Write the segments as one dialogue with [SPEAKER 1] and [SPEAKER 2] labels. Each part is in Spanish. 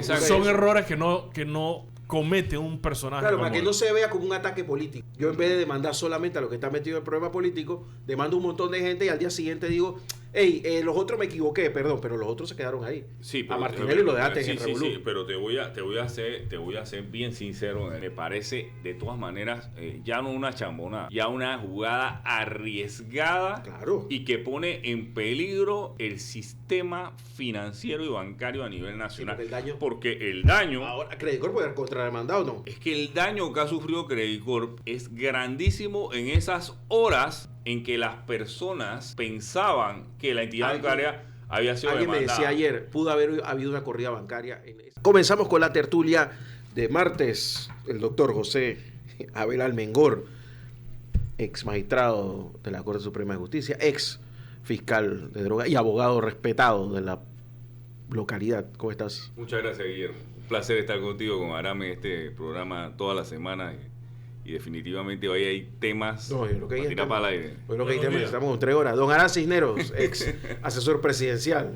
[SPEAKER 1] Son errores que no comete un personaje.
[SPEAKER 2] Claro, para
[SPEAKER 1] como
[SPEAKER 2] que
[SPEAKER 1] él.
[SPEAKER 2] no se vea como un ataque político. Yo en vez de demandar solamente a los que están metidos en el problema político, demando un montón de gente y al día siguiente digo, hey, los otros me equivoqué, perdón, pero los otros se quedaron ahí.
[SPEAKER 3] Sí,
[SPEAKER 2] a Martinelli lo dejaste en el revolú.
[SPEAKER 3] Sí, pero te voy a ser bien sincero. Me parece, de todas maneras, ya no una chambonada, ya una jugada arriesgada,
[SPEAKER 2] Claro.
[SPEAKER 3] y que pone en peligro el sistema financiero y bancario a nivel nacional.
[SPEAKER 2] Sí,
[SPEAKER 3] porque el daño
[SPEAKER 2] Ahora, Credit Corp puede contrademandado o no.
[SPEAKER 3] es que el daño que ha sufrido Credit Corp es grandísimo en esas horas en que las personas pensaban que la entidad bancaria había sido
[SPEAKER 2] Alguien me
[SPEAKER 3] demandada.
[SPEAKER 2] decía ayer, pudo haber habido una corrida bancaria. Comenzamos con la tertulia de martes. El doctor José Abel Almengor, ex magistrado de la Corte Suprema de Justicia, ex fiscal de droga y abogado respetado de la localidad. ¿Cómo estás?
[SPEAKER 3] Muchas gracias, Guillermo. Un placer estar contigo, con Arame, este programa toda la semana. Y definitivamente hoy hay temas
[SPEAKER 2] No, yo creo que ahí
[SPEAKER 3] para tirar para el aire.
[SPEAKER 2] Yo creo que ahí
[SPEAKER 1] Buenos días.
[SPEAKER 2] estamos con 3 horas. Don Arán Cisneros, ex asesor presidencial.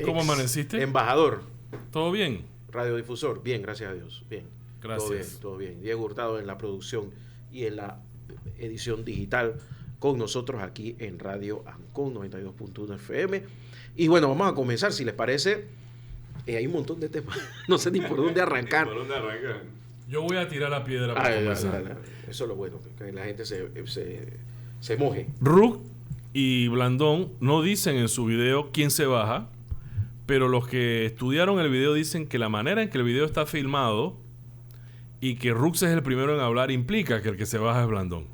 [SPEAKER 1] ¿Cómo
[SPEAKER 2] ex
[SPEAKER 1] amaneciste?
[SPEAKER 2] Embajador,
[SPEAKER 1] ¿Todo bien?
[SPEAKER 2] radiodifusor. Bien, gracias a Dios. Bien.
[SPEAKER 1] Gracias.
[SPEAKER 2] Todo bien. Diego Hurtado en la producción y en la edición digital con nosotros aquí en Radio Ancón 92.1 FM. Y bueno, vamos a comenzar, si les parece. Hay un montón de temas. No sé ni por dónde arrancar.
[SPEAKER 3] ¿Por dónde arranca?
[SPEAKER 1] Yo voy a tirar la piedra para comenzar.
[SPEAKER 2] Eso es lo bueno, que la gente se moje.
[SPEAKER 1] Ruck y Blandón no dicen en su video quién se baja, pero los que estudiaron el video dicen que la manera en que el video está filmado y que Rux es el primero en hablar implica que el que se baja es Blandón.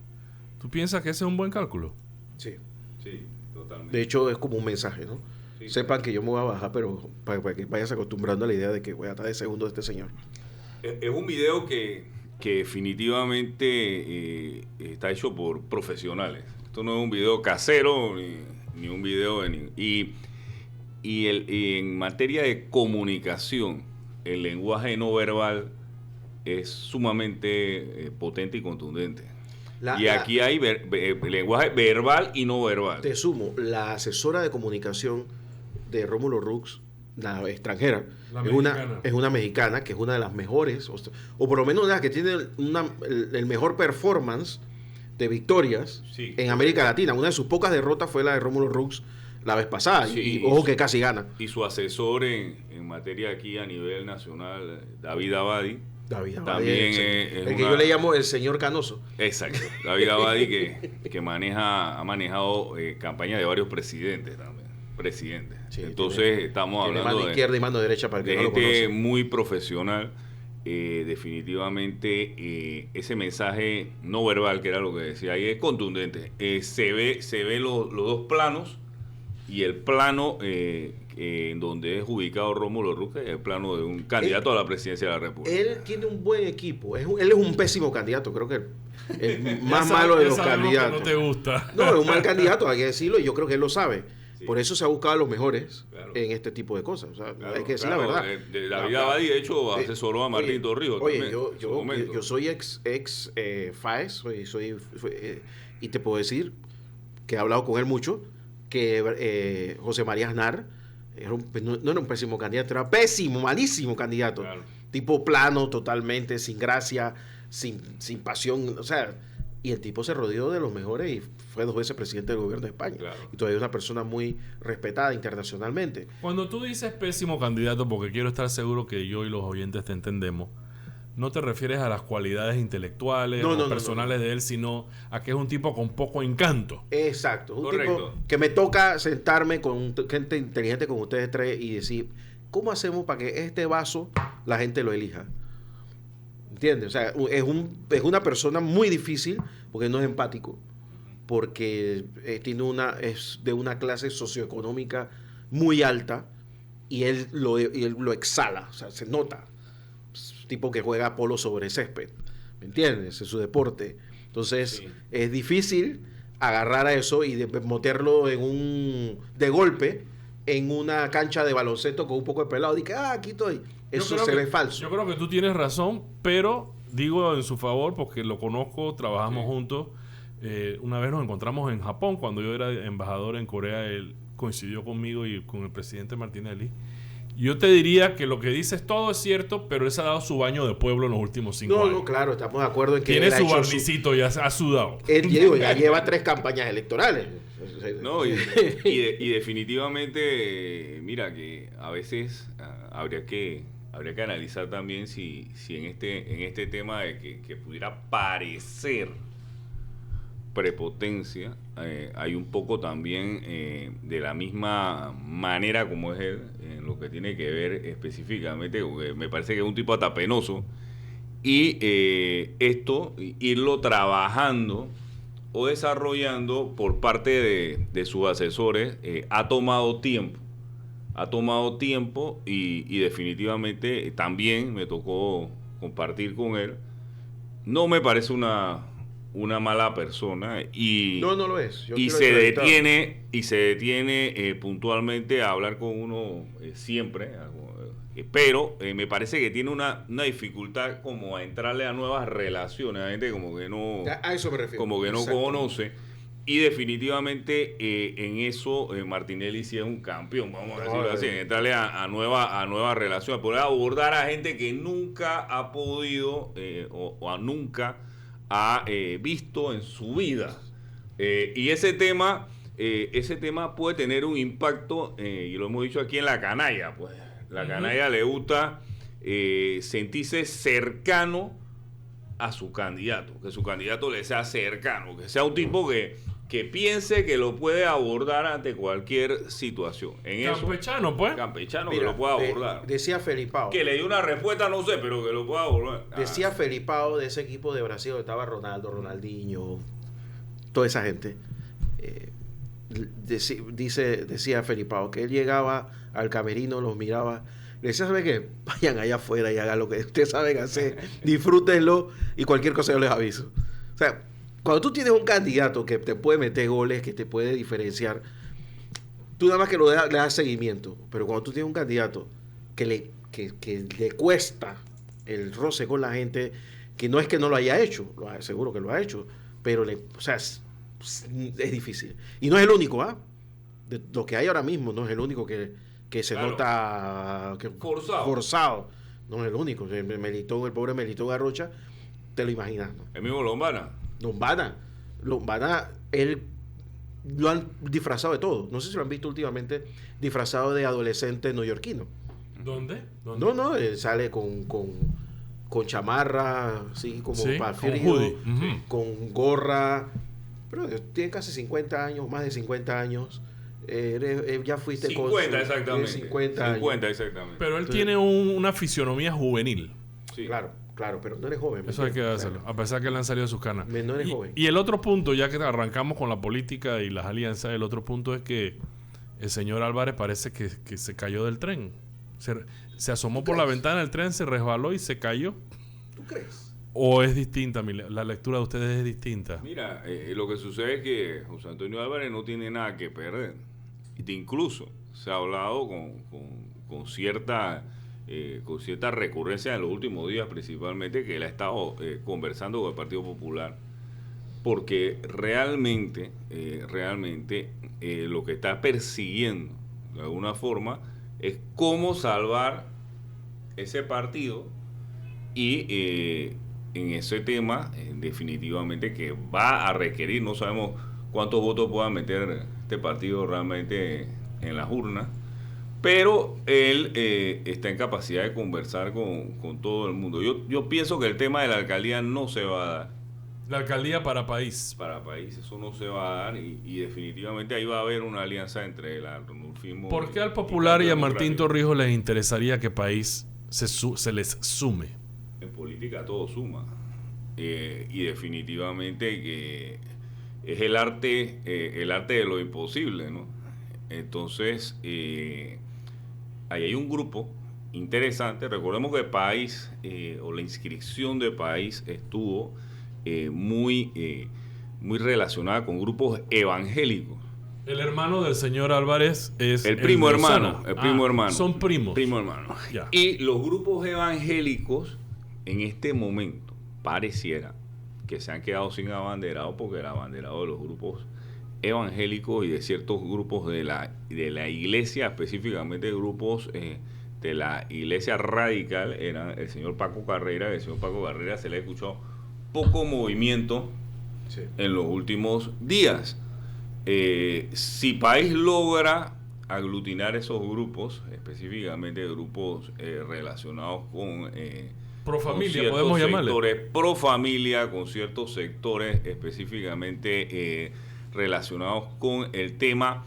[SPEAKER 1] ¿Tú piensas que ese es un buen cálculo?
[SPEAKER 2] Sí.
[SPEAKER 3] Sí, totalmente.
[SPEAKER 2] De hecho, es como un mensaje, ¿no?
[SPEAKER 3] Sí,
[SPEAKER 2] Sepan que yo me voy a bajar, pero para que vayas acostumbrando a la idea de que voy a estar de segundo de este señor.
[SPEAKER 3] Es un video que definitivamente está hecho por profesionales. Esto no es un video casero ni un video y en materia de comunicación, el lenguaje no verbal es sumamente potente y contundente. Aquí hay lenguaje verbal y no verbal.
[SPEAKER 2] Te sumo, la asesora de comunicación de Rómulo Rux, la extranjera, es una mexicana que es una de las mejores, o por lo menos una de las que tiene el mejor performance de victorias en América Latina. Una de sus pocas derrotas fue la de Rómulo Rux la vez pasada, y ojo que casi gana.
[SPEAKER 3] Y su asesor en materia aquí a nivel nacional, David Abadi, también
[SPEAKER 2] el que yo le llamo el señor Canoso.
[SPEAKER 3] Exacto, David Abadi que ha manejado campañas de varios presidentes también. Sí, entonces estamos hablando
[SPEAKER 2] mano izquierda y mano derecha para el que no lo
[SPEAKER 3] gente
[SPEAKER 2] conoce.
[SPEAKER 3] muy profesional. Definitivamente ese mensaje no verbal, que era lo que decía ahí, es contundente. Se ve los dos planos, y el plano en donde es ubicado Rómulo Rux es el plano de un candidato a la presidencia de la República.
[SPEAKER 2] Él tiene un buen equipo. Él es un pésimo candidato, creo que el más malo de los candidatos.
[SPEAKER 1] No te gusta.
[SPEAKER 2] No, es un mal candidato, hay que decirlo, y yo creo que él lo sabe. Sí. Por eso se ha buscado a los mejores en este tipo de cosas. O sea, hay que decir la verdad.
[SPEAKER 3] David Abadi, de hecho, asesoró a Martín Torrijos.
[SPEAKER 2] Oye, yo soy ex FAES, y te puedo decir que he hablado con él mucho, que José María Aznar no era un pésimo candidato, era pésimo, malísimo candidato. Claro. Tipo plano, totalmente, sin gracia, sin pasión, o sea, y el tipo se rodeó de los mejores y fue 2 veces presidente del gobierno de España. Claro. Y todavía es una persona muy respetada internacionalmente.
[SPEAKER 1] Cuando tú dices pésimo candidato, porque quiero estar seguro que yo y los oyentes te entendemos, no te refieres a las cualidades intelectuales o personales de él, sino a que es un tipo con poco encanto.
[SPEAKER 2] Exacto, un tipo que me toca sentarme con gente inteligente como ustedes tres y decir, ¿cómo hacemos para que este vaso la gente lo elija? ¿Entiendes? O sea, es una persona muy difícil porque no es empático, porque es de una clase socioeconómica muy alta y él lo exhala, o sea, se nota. Tipo que juega polo sobre césped, ¿me entiendes? Es su deporte. Entonces, es difícil agarrar a eso y meterlo de golpe en una cancha de baloncesto con un poco de pelado. Dije, aquí estoy. Eso se ve falso.
[SPEAKER 1] Yo creo que tú tienes razón, pero digo en su favor porque lo conozco, trabajamos juntos. Una vez nos encontramos en Japón cuando yo era embajador en Corea. Él coincidió conmigo y con el presidente Martinelli. Yo te diría que lo que dices todo es cierto, pero él se ha dado su baño de pueblo en los últimos 5 años.
[SPEAKER 2] No, claro, estamos de acuerdo en que
[SPEAKER 1] Tiene
[SPEAKER 2] él ha
[SPEAKER 1] su
[SPEAKER 2] hecho
[SPEAKER 1] barnicito, ya ha sudado.
[SPEAKER 2] ya lleva 3 campañas electorales.
[SPEAKER 3] No, y definitivamente, mira, que a veces habría que analizar también si en este tema de que pudiera parecer prepotencia, hay un poco también de la misma manera como es él, en lo que tiene que ver específicamente, porque me parece que es un tipo hasta penoso, y esto, irlo trabajando o desarrollando por parte de sus asesores, ha tomado tiempo. Y definitivamente también me tocó compartir con él. No me parece una mala persona y
[SPEAKER 2] No lo es.
[SPEAKER 3] se detiene puntualmente a hablar con uno siempre, pero me parece que tiene una dificultad como a entrarle a nuevas relaciones, a gente como que no,
[SPEAKER 2] a eso me refiero,
[SPEAKER 3] como que no conoce. Y definitivamente en eso Martinelli sí es un campeón, vamos a decirlo así, en entrarle a nuevas relaciones, poder abordar a gente que nunca ha podido o nunca ha visto en su vida. Y ese tema puede tener un impacto, y lo hemos dicho aquí en la canalla, pues la canalla le gusta sentirse cercano a su candidato, que su candidato le sea cercano, que sea un tipo que piense que lo puede abordar ante cualquier situación.
[SPEAKER 1] Campechano, pues.
[SPEAKER 3] Campechano.
[SPEAKER 2] Mira,
[SPEAKER 3] que lo pueda abordar.
[SPEAKER 2] Decía Felipao.
[SPEAKER 3] Que le dio una respuesta, no sé, pero que lo pueda abordar.
[SPEAKER 2] Decía Felipao de ese equipo de Brasil donde estaba Ronaldo, Ronaldinho, toda esa gente. Decía Felipao que él llegaba al camerino, los miraba, le decía, ¿sabe qué? Vayan allá afuera y hagan lo que ustedes saben hacer, disfrútenlo y cualquier cosa yo les aviso. O sea, cuando tú tienes un candidato que te puede meter goles, que te puede diferenciar, tú nada más que le das seguimiento. Pero cuando tú tienes un candidato que le cuesta el roce con la gente, que no es que no lo haya hecho, seguro que lo ha hecho, pero es difícil. Y no es el único, de lo que hay ahora mismo, no es el único que se nota forzado. No es el único. El pobre Melitón Garrocha, te lo imaginas, ¿no?
[SPEAKER 3] El mismo Lombana,
[SPEAKER 2] él lo han disfrazado de todo. No sé si lo han visto últimamente disfrazado de adolescente neoyorquino.
[SPEAKER 1] ¿Dónde?
[SPEAKER 2] No, él sale con chamarra, así como para
[SPEAKER 1] frío,
[SPEAKER 2] con gorra. Pero tiene casi 50 años, más de 50 años. Ya fuiste
[SPEAKER 3] 50 exactamente.
[SPEAKER 2] 50 años.
[SPEAKER 3] 50 exactamente.
[SPEAKER 1] Pero él tiene una fisionomía juvenil.
[SPEAKER 2] Sí. Claro, pero no eres joven.
[SPEAKER 1] Eso hay que hacerlo, a pesar que le han salido sus canas.
[SPEAKER 2] No eres joven.
[SPEAKER 1] Y el otro punto, ya que arrancamos con la política y las alianzas, el otro punto es que el señor Álvarez parece que se cayó del tren. Se asomó por la ventana del tren, se resbaló y se cayó.
[SPEAKER 2] ¿Tú crees?
[SPEAKER 1] ¿O es distinta? La lectura de ustedes es distinta.
[SPEAKER 3] Mira, lo que sucede es que José Antonio Álvarez no tiene nada que perder. Incluso se ha hablado con cierta recurrencia en los últimos días, principalmente, que él ha estado conversando con el Partido Popular, porque realmente lo que está persiguiendo de alguna forma es cómo salvar ese partido y en ese tema definitivamente que va a requerir, no sabemos cuántos votos pueda meter este partido realmente en las urnas, pero él está en capacidad de conversar con todo el mundo. Yo pienso que el tema de la alcaldía no se va a dar.
[SPEAKER 1] La alcaldía para país.
[SPEAKER 3] Para país, eso no se va a dar y definitivamente ahí va a haber una alianza entre el Arnulfismo.
[SPEAKER 1] ¿Por qué al Popular y a Martín Torrijos les interesaría que país se les sume?
[SPEAKER 3] En política todo suma. Y definitivamente que es el arte de lo imposible, ¿no? Entonces, ahí hay un grupo interesante. Recordemos que País, o la inscripción de País, estuvo muy relacionada con grupos evangélicos.
[SPEAKER 1] El hermano del señor Álvarez es
[SPEAKER 3] el primo hermano.
[SPEAKER 1] Son primos.
[SPEAKER 3] Primo hermano.
[SPEAKER 1] Ya.
[SPEAKER 3] Y los grupos evangélicos en este momento pareciera que se han quedado sin abanderado, porque el abanderado de los grupos evangélicos y de ciertos grupos de la iglesia, específicamente grupos de la Iglesia Radical era el señor Paco Carrera. El señor Paco Carrera se le ha escuchado poco movimiento en los últimos días. Si País logra aglutinar esos grupos, específicamente grupos relacionados con
[SPEAKER 1] pro familia,
[SPEAKER 3] con
[SPEAKER 1] podemos llamarle
[SPEAKER 3] sectores pro familia, con ciertos sectores específicamente relacionados con el tema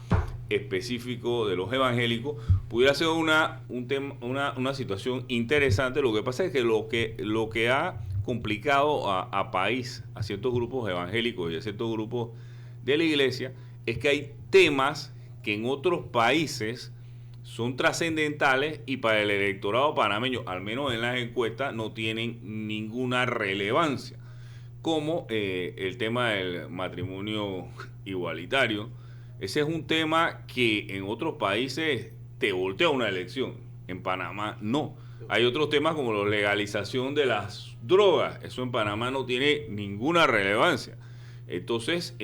[SPEAKER 3] específico de los evangélicos, pudiera ser una situación interesante. Lo que pasa es que lo que ha complicado a País, a ciertos grupos evangélicos y a ciertos grupos de la iglesia, es que hay temas que en otros países son trascendentales y para el electorado panameño, al menos en las encuestas, no tienen ninguna relevancia, como el tema del matrimonio igualitario. Ese es un tema que en otros países te voltea una elección. En Panamá no. Hay otros temas como la legalización de las drogas. Eso en Panamá no tiene ninguna relevancia. Entonces,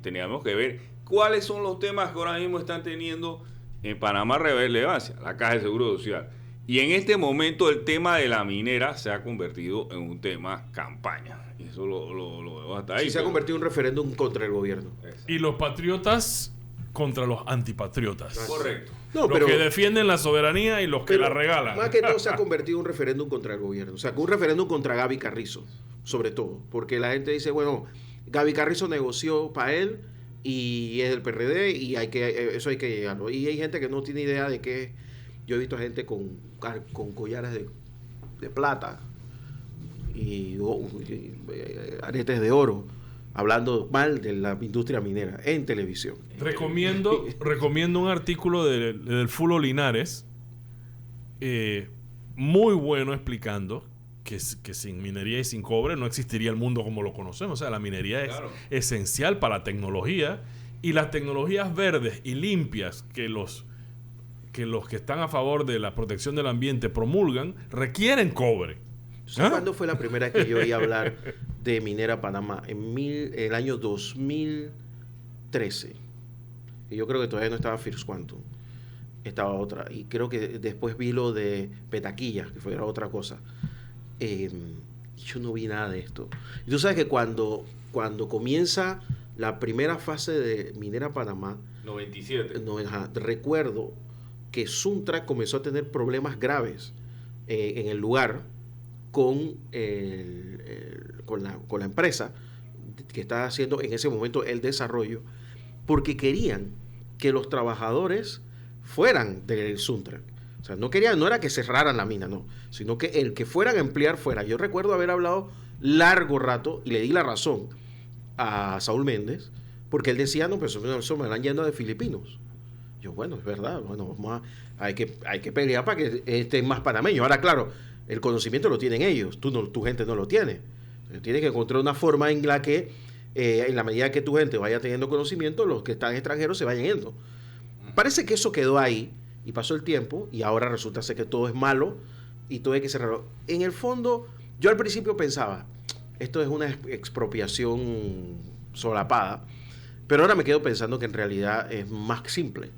[SPEAKER 3] teníamos que ver cuáles son los temas que ahora mismo están teniendo en Panamá relevancia. La Caja de Seguro Social. Y en este momento el tema de la minera se ha convertido en un tema campaña. Y eso lo veo hasta ahí.
[SPEAKER 2] Sí, se ha convertido en un referéndum contra el gobierno.
[SPEAKER 1] Y los patriotas contra los antipatriotas.
[SPEAKER 3] Correcto.
[SPEAKER 2] No,
[SPEAKER 1] los que defienden la soberanía y los que la regalan.
[SPEAKER 2] Más que todo se ha convertido en un referéndum contra el gobierno. O sea, un referéndum contra Gaby Carrizo, sobre todo. Porque la gente dice, bueno, Gaby Carrizo negoció para él y es del PRD y eso hay que llegarlo. Y hay gente que no tiene idea de qué. Yo he visto gente con collares de plata y aretes de oro hablando mal de la industria minera en televisión.
[SPEAKER 1] Recomiendo un artículo del Fulo Linares, muy bueno, explicando que sin minería y sin cobre no existiría el mundo como lo conocemos. O sea, la minería es esencial para la tecnología, y las tecnologías verdes y limpias que los que están a favor de la protección del ambiente promulgan requieren cobre.
[SPEAKER 2] ¿Cuándo fue la primera vez que yo oí hablar de Minera Panamá? En el año 2013. Y yo creo que todavía no estaba First Quantum. Estaba otra. Y creo que después vi lo de Petaquilla, que fue otra cosa. Yo no vi nada de esto. Y tú sabes que cuando comienza la primera fase de Minera Panamá,
[SPEAKER 3] 97.
[SPEAKER 2] Recuerdo que Suntra comenzó a tener problemas graves en el lugar con la empresa que estaba haciendo en ese momento el desarrollo, porque querían que los trabajadores fueran del Suntra. O sea, no era que cerraran la mina, no, sino que el que fueran a emplear fuera. Yo recuerdo haber hablado largo rato y le di la razón a Saúl Méndez, porque él decía, no, pues eso me van yendo de filipinos. Yo, bueno, es verdad, bueno, hay que pelear para que estén más panameños. Ahora, claro, el conocimiento lo tienen ellos, tu gente no lo tiene. Tienes que encontrar una forma en la que, en la medida que tu gente vaya teniendo conocimiento, los que están extranjeros se vayan yendo. Parece que eso quedó ahí y pasó el tiempo y ahora resulta ser que todo es malo y todo hay que cerrarlo. En el fondo, yo al principio pensaba, esto es una expropiación solapada, pero ahora me quedo pensando que en realidad es más simple.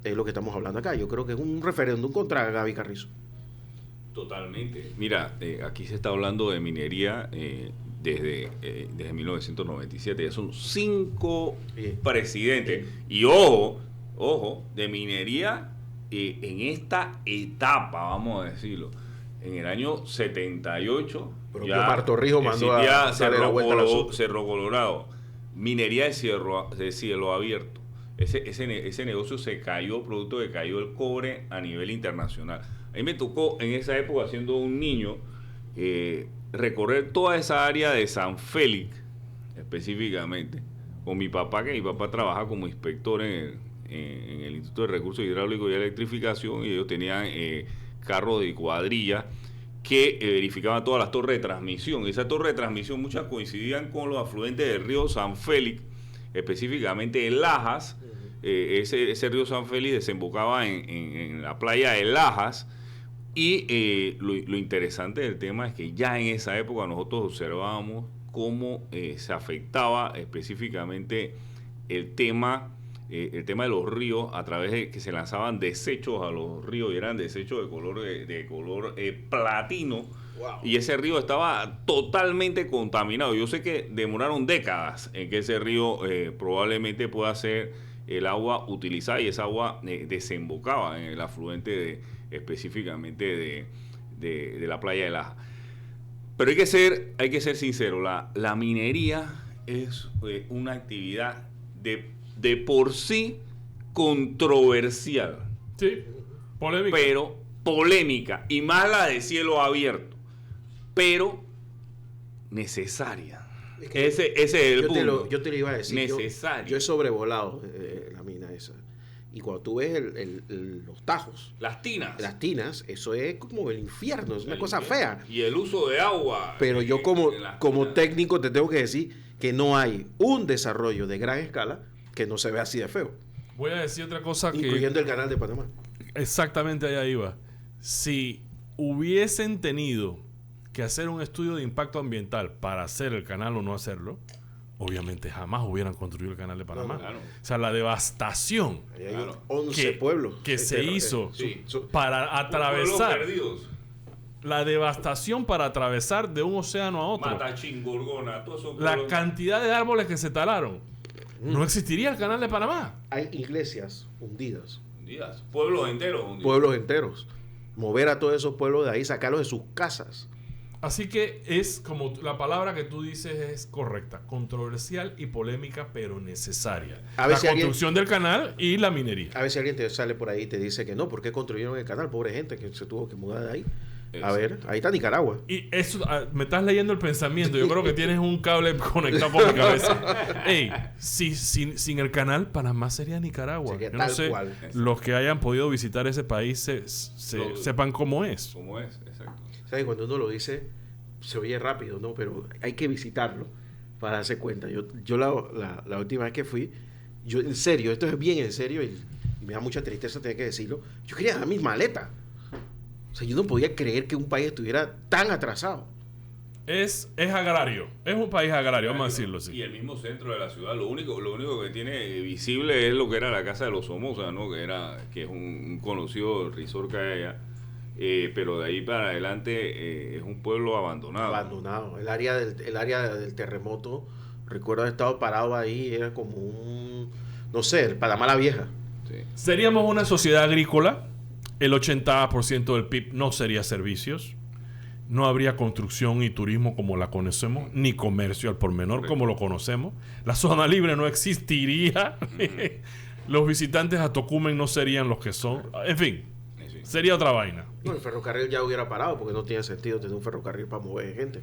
[SPEAKER 2] Es lo que estamos hablando acá. Yo creo que es un referéndum contra Gaby Carrizo.
[SPEAKER 3] Totalmente. Mira, aquí se está hablando de minería desde 1997. Ya son 5 presidentes. Y ojo, de minería en esta etapa, vamos a decirlo. En el año 78,
[SPEAKER 2] ya Marto Rijo mandó a darle la vuelta al
[SPEAKER 3] Cerro Colorado. Minería de cielo abierto. Ese negocio se cayó, producto de que cayó el cobre a nivel internacional. A mí me tocó en esa época, siendo un niño, recorrer toda esa área de San Félix, específicamente, con mi papá, que mi papá trabaja como inspector en el Instituto de Recursos Hidráulicos y Electrificación, y ellos tenían carros de cuadrilla que verificaban todas las torres de transmisión. Esa torre de transmisión, muchas coincidían con los afluentes del río San Félix, específicamente en Lajas. Ese río San Félix desembocaba en la playa de Lajas. Y lo interesante del tema es que ya en esa época nosotros observábamos cómo se afectaba específicamente el tema el tema de los ríos, a través de que se lanzaban desechos a los ríos, y eran desechos de color platino.
[SPEAKER 2] Wow.
[SPEAKER 3] Y ese río estaba totalmente contaminado. Yo sé que demoraron décadas en que ese río probablemente pueda ser el agua utilizada, y esa agua desembocaba en el afluente específicamente de la playa de Laja. Pero hay que ser sincero, la minería es una actividad de por sí controversial.
[SPEAKER 1] Sí, polémica.
[SPEAKER 3] Pero polémica, y más la de cielo abierto, pero necesaria.
[SPEAKER 2] Es que
[SPEAKER 3] ese es el punto.
[SPEAKER 2] yo te lo iba a decir.
[SPEAKER 3] Necesario.
[SPEAKER 2] Yo he sobrevolado la mina esa. Y cuando tú ves los tajos,
[SPEAKER 3] Las tinas.
[SPEAKER 2] eso es como el infierno, es una cosa fea.
[SPEAKER 3] Y el uso de agua.
[SPEAKER 2] Pero yo como
[SPEAKER 3] tinas.
[SPEAKER 2] técnico te tengo que decir que no hay un desarrollo de gran escala que no se vea así de feo.
[SPEAKER 1] Voy a decir otra cosa
[SPEAKER 2] Incluyendo el canal de Panamá.
[SPEAKER 1] Exactamente allá iba. Si hubiesen tenido que hacer un estudio de impacto ambiental para hacer el canal o no hacerlo, obviamente jamás hubieran construido el canal de Panamá.
[SPEAKER 3] No, claro.
[SPEAKER 1] O sea, la devastación
[SPEAKER 2] Ahí hay
[SPEAKER 3] Claro.
[SPEAKER 2] 11 pueblos.
[SPEAKER 1] que se hizo
[SPEAKER 3] sí.
[SPEAKER 1] para atravesar,
[SPEAKER 3] Pueblos perdidos.
[SPEAKER 1] la devastación para atravesar de un océano a otro,
[SPEAKER 3] Matachingorgona, todos esos
[SPEAKER 1] la
[SPEAKER 3] pueblos.
[SPEAKER 1] cantidad de árboles que se talaron, no existiría el canal de Panamá.
[SPEAKER 2] Hay iglesias hundidas,
[SPEAKER 3] Hundidas. Pueblos enteros hundidos.
[SPEAKER 2] pueblos enteros. Mover a todos esos pueblos de ahí, sacarlos de sus casas.
[SPEAKER 1] Así que es como la palabra que tú dices es correcta, controversial y polémica, pero necesaria.
[SPEAKER 2] A ver
[SPEAKER 1] La
[SPEAKER 2] si alguien-
[SPEAKER 1] construcción del canal y la minería.
[SPEAKER 2] A veces alguien te sale por ahí y te dice que no, ¿por qué construyeron el canal? Pobre gente que se tuvo que mudar de ahí. A
[SPEAKER 3] Exacto.
[SPEAKER 2] ver, ahí está Nicaragua.
[SPEAKER 1] Y eso, me estás leyendo el pensamiento. Yo creo que tienes un cable conectado por mi cabeza. Ey, sin el canal, Panamá sería Nicaragua.
[SPEAKER 2] Sería
[SPEAKER 1] Yo no
[SPEAKER 2] tal
[SPEAKER 1] sé,
[SPEAKER 2] cual.
[SPEAKER 1] los que hayan podido visitar ese país sepan cómo es.
[SPEAKER 3] ¿Cómo es? Exacto.
[SPEAKER 2] ¿Sabes? Cuando uno lo dice, se oye rápido, ¿no? Pero hay que visitarlo para darse cuenta. Yo la última vez que fui, yo en serio, esto es bien en serio y me da mucha tristeza tener que decirlo, yo quería dar mis maletas. O sea, yo no podía creer que un país estuviera tan atrasado.
[SPEAKER 1] Es agrario. Es un país agrario, vamos a decirlo así.
[SPEAKER 3] Y el mismo centro de la ciudad, lo único que tiene visible es lo que era la casa de los Somoza, ¿no? Que es un conocido resort que hay allá. Pero de ahí para adelante es un pueblo abandonado.
[SPEAKER 2] Abandonado. El área del terremoto, recuerdo haber estado parado ahí, era como no sé, el Panamá la Vieja.
[SPEAKER 3] Sí.
[SPEAKER 1] Seríamos una sociedad agrícola. El 80% del PIB no sería servicios. No habría construcción y turismo como la conocemos, ni comercio al por menor como lo conocemos. La zona libre no existiría. Los visitantes a Tocumen no serían los que son. En fin,
[SPEAKER 3] Sí.
[SPEAKER 1] sería otra vaina.
[SPEAKER 2] No, el ferrocarril ya hubiera parado porque no tiene sentido tener un ferrocarril para mover gente.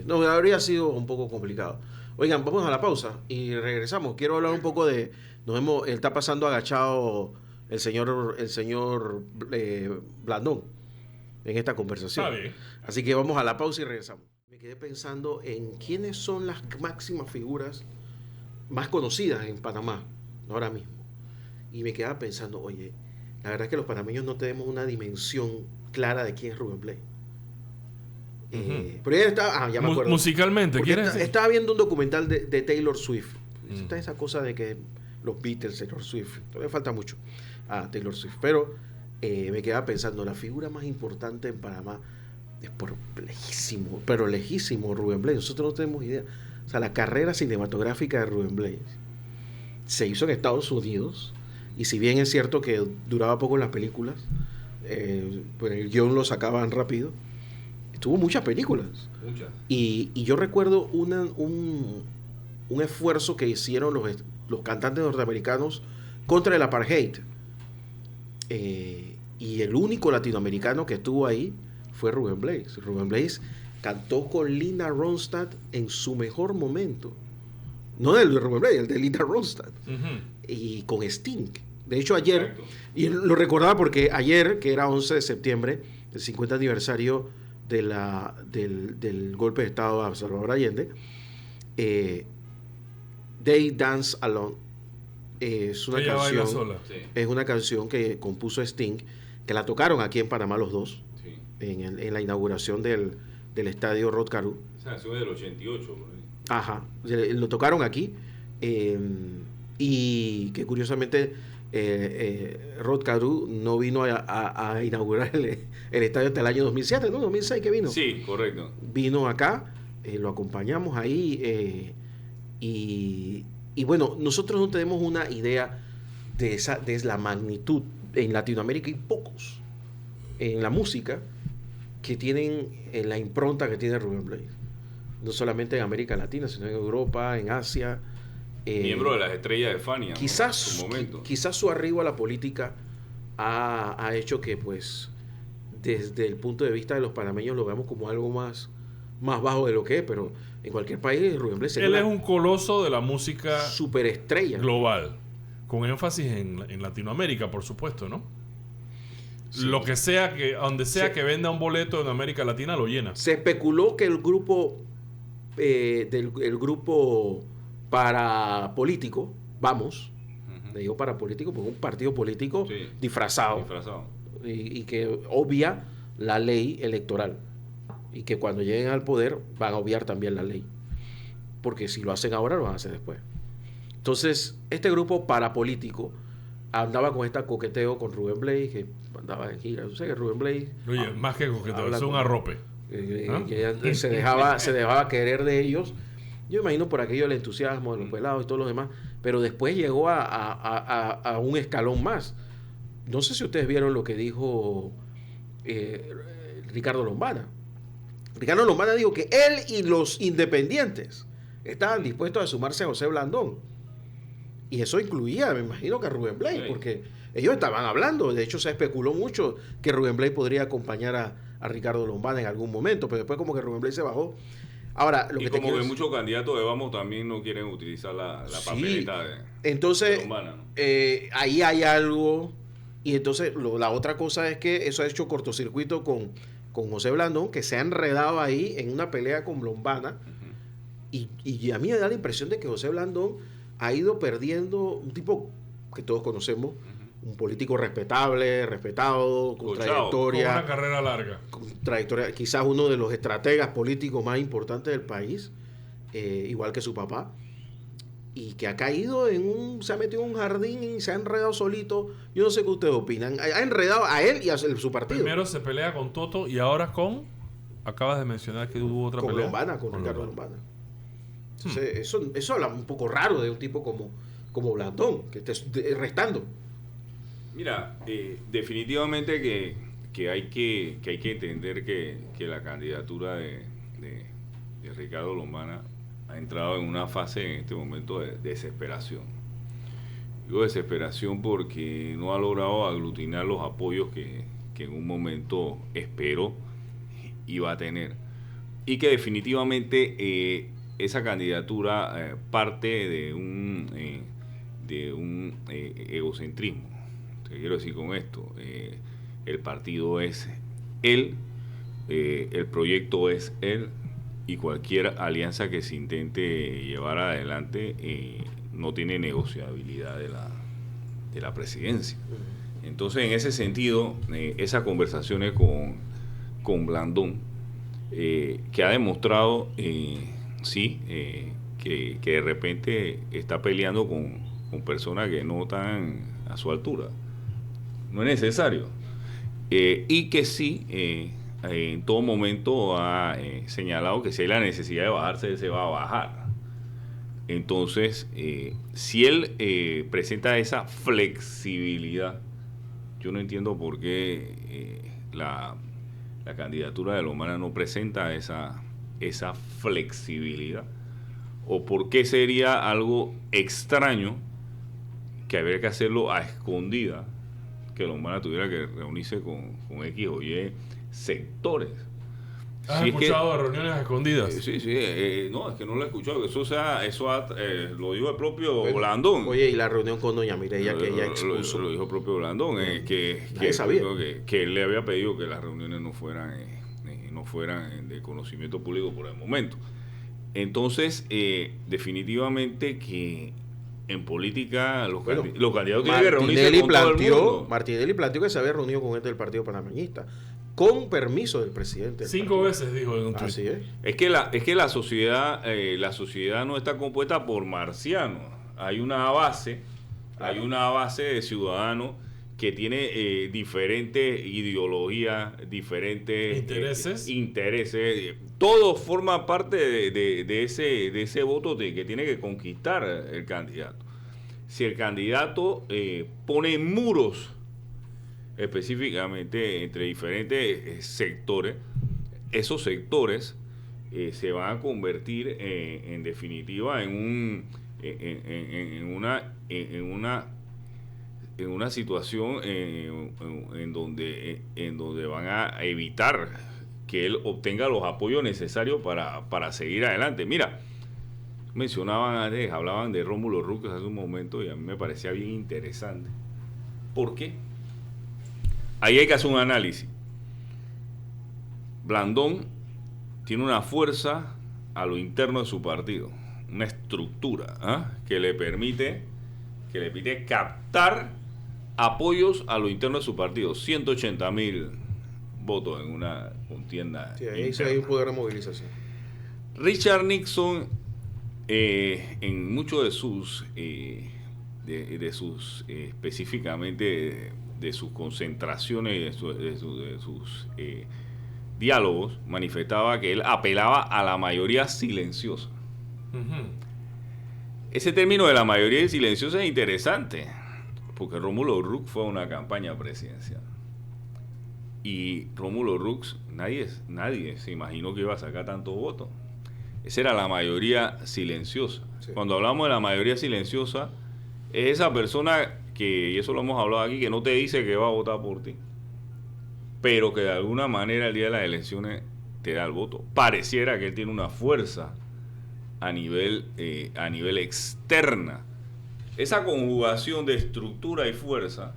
[SPEAKER 2] No, habría sido un poco complicado. Oigan, vamos a la pausa y regresamos. Quiero hablar un poco de... está pasando agachado el señor Blandón en esta conversación.
[SPEAKER 1] Está bien.
[SPEAKER 2] Así que vamos a la pausa y regresamos. Me quedé pensando en quiénes son las máximas figuras más conocidas en Panamá ahora mismo. Y me quedaba pensando, oye, la verdad es que los panameños no tenemos una dimensión clara de quién es Rubén Blades. Pero ella estaba, ya me acuerdo.
[SPEAKER 1] Musicalmente,
[SPEAKER 2] Porque
[SPEAKER 1] ¿quieres decir?
[SPEAKER 2] estaba viendo un documental de Taylor Swift. Está esa cosa de que los Beatles, Taylor Swift, todavía falta mucho a Taylor Swift. Pero me quedaba pensando, la figura más importante en Panamá es por lejísimo, pero lejísimo Rubén Blades. Nosotros no tenemos idea. O sea, la carrera cinematográfica de Rubén Blades se hizo en Estados Unidos. Y si bien es cierto que duraba poco en las películas, pues el guión lo sacaban rápido, tuvo muchas películas.
[SPEAKER 3] Muchas.
[SPEAKER 2] Y yo recuerdo un esfuerzo que hicieron los cantantes norteamericanos contra el apartheid. Y el único latinoamericano que estuvo ahí fue Rubén Blades. Rubén Blades cantó con Linda Ronstadt en su mejor momento. No el de Rubén Blades, el de Linda Ronstadt. Y con Sting. De hecho, ayer,
[SPEAKER 3] Exacto.
[SPEAKER 2] y lo recordaba porque ayer, que era 11 de septiembre, el 50 aniversario del golpe de Estado a Salvador Allende, They Dance Alone es una
[SPEAKER 1] Ella baila
[SPEAKER 2] canción,
[SPEAKER 1] sola.
[SPEAKER 3] Sí.
[SPEAKER 2] es una canción que compuso Sting, que la tocaron aquí en Panamá los dos,
[SPEAKER 3] Sí.
[SPEAKER 2] en la inauguración del estadio Rod Carew.
[SPEAKER 3] Esa canción es del 88. Por ahí.
[SPEAKER 2] Ajá, lo tocaron aquí. y que curiosamente Rod Carew no vino a inaugurar el estadio hasta el año 2007, ¿no? 2006 que vino.
[SPEAKER 3] Sí, correcto.
[SPEAKER 2] Vino acá, lo acompañamos ahí y bueno, nosotros no tenemos una idea de la magnitud. En Latinoamérica hay pocos en la música que tienen la impronta que tiene Rubén Blades. No solamente en América Latina, sino en Europa, en Asia.
[SPEAKER 3] Miembro de las estrellas de Fania,
[SPEAKER 2] quizás,
[SPEAKER 3] ¿no? En su momento.
[SPEAKER 2] Quizás su arribo a la política ha hecho que, pues, desde el punto de vista de los panameños lo veamos como algo más bajo de lo que es, pero en cualquier país Rubén Blades
[SPEAKER 1] él es un coloso de la música
[SPEAKER 2] superestrella
[SPEAKER 1] global, con énfasis en Latinoamérica, por supuesto, ¿no? Sí. Lo que sea donde sea que venda un boleto en América Latina lo llena.
[SPEAKER 2] Se especuló que el grupo el grupo parapolítico, vamos, le digo parapolítico porque es un partido político disfrazado. Y que obvia la ley electoral, y que cuando lleguen al poder van a obviar también la ley, porque si lo hacen ahora lo van a hacer después. Entonces este grupo parapolítico andaba con esta coqueteo con Rubén Blades, que andaba en gira. Yo sé que Rubén Blades,
[SPEAKER 1] oye, más que coqueteo, es un arrope.
[SPEAKER 2] Que se dejaba querer de ellos. Yo imagino por aquello el entusiasmo de los pelados y todos los demás, pero después llegó a un escalón más. No sé si ustedes vieron lo que dijo Ricardo Lombana. Ricardo Lombana dijo que él y los independientes estaban dispuestos a sumarse a José Blandón. Y eso incluía, me imagino, que a Rubén Blades, porque ellos estaban hablando. De hecho, se especuló mucho que Rubén Blades podría acompañar a Ricardo Lombana en algún momento, pero después como que Rubén Blades se bajó. Ahora, lo
[SPEAKER 3] y
[SPEAKER 2] que
[SPEAKER 3] como que muchos candidatos de Vamos también no quieren utilizar la papeleta
[SPEAKER 2] entonces,
[SPEAKER 3] de Lombana, ¿no?
[SPEAKER 2] Ahí hay algo. Y entonces la otra cosa es que eso ha hecho cortocircuito con José Blandón, que se ha enredado ahí en una pelea con Lombana. Y a mí me da la impresión de que José Blandón ha ido perdiendo, un tipo que todos conocemos, un político respetado, con trayectoria.
[SPEAKER 1] Con una carrera larga.
[SPEAKER 2] Con trayectoria, quizás uno de los estrategas políticos más importantes del país, igual que su papá. Y que ha caído se ha metido en un jardín y se ha enredado solito. Yo no sé qué ustedes opinan. Ha enredado a él y a su partido.
[SPEAKER 1] Primero se pelea con Toto y ahora acabas de mencionar que hubo otra pelea.
[SPEAKER 2] Con Ricardo Lombana. Entonces, eso habla un poco raro de un tipo como Blandón, que esté restando.
[SPEAKER 3] Mira, definitivamente que hay que entender que la candidatura de Ricardo Lombana ha entrado en una fase en este momento de desesperación. Digo desesperación porque no ha logrado aglutinar los apoyos que en un momento esperó iba a tener. Y que definitivamente esa candidatura parte de un egocentrismo. ¿Qué quiero decir con esto? El partido es él, el proyecto es él, y cualquier alianza que se intente llevar adelante no tiene negociabilidad de la presidencia. Entonces, en ese sentido, esas conversaciones con Blandón, que ha demostrado, que de repente está peleando con personas que no están a su altura. No es necesario. Y que sí, en todo momento ha señalado que si hay la necesidad de bajarse, él se va a bajar. Entonces, si él presenta esa flexibilidad, yo no entiendo por qué la candidatura de Lombana no presenta esa flexibilidad, o por qué sería algo extraño que habría que hacerlo a escondida, que Lombana tuviera que reunirse con X o Y sectores.
[SPEAKER 1] ¿Has escuchado de reuniones escondidas?
[SPEAKER 3] Sí, no, es que no lo he escuchado. Eso lo dijo el propio Blandón.
[SPEAKER 2] Oye, y la reunión con doña Mireya que ella expuso.
[SPEAKER 3] Lo dijo el propio Blandón, que él le había pedido que las reuniones no fueran de conocimiento público por el momento. Entonces, definitivamente que en política los candidatos tienen que reunirse con todo el mundo.
[SPEAKER 2] Martinelli planteó que se había reunido con gente del Partido Panameñista, con permiso del presidente.
[SPEAKER 1] 5 veces dijo en un tweet.
[SPEAKER 3] Así es. Es que la sociedad no está compuesta por marcianos. hay una base de ciudadanos que tiene diferentes ideologías, diferentes intereses. Todo forma parte de ese voto que tiene que conquistar el candidato. Si el candidato pone muros específicamente entre diferentes sectores, esos sectores se van a convertir en definitiva en una situación en donde van a evitar que él obtenga los apoyos necesarios para seguir adelante. Mira, hablaban de Rómulo Rux hace un momento y a mí me parecía bien interesante. ¿Por qué? Ahí hay que hacer un análisis. Blandón tiene una fuerza a lo interno de su partido, una estructura que le permite captar apoyos a lo interno de su partido. 180,000 votos en una contienda.
[SPEAKER 2] Sí, ahí hay un poder de movilización.
[SPEAKER 3] Richard Nixon, en muchos de sus específicamente de sus concentraciones, de sus diálogos, manifestaba que él apelaba a la mayoría silenciosa. Uh-huh. Ese término de la mayoría silenciosa es interesante, porque Rómulo Rux fue a una campaña presidencial. Y Rómulo Rux, nadie se imaginó que iba a sacar tantos votos. Esa era la mayoría silenciosa. Sí. Cuando hablamos de la mayoría silenciosa, es esa persona que, y eso lo hemos hablado aquí, que no te dice que va a votar por ti, pero que de alguna manera el día de las elecciones te da el voto. Pareciera que él tiene una fuerza a nivel externa. Esa conjugación de estructura y fuerza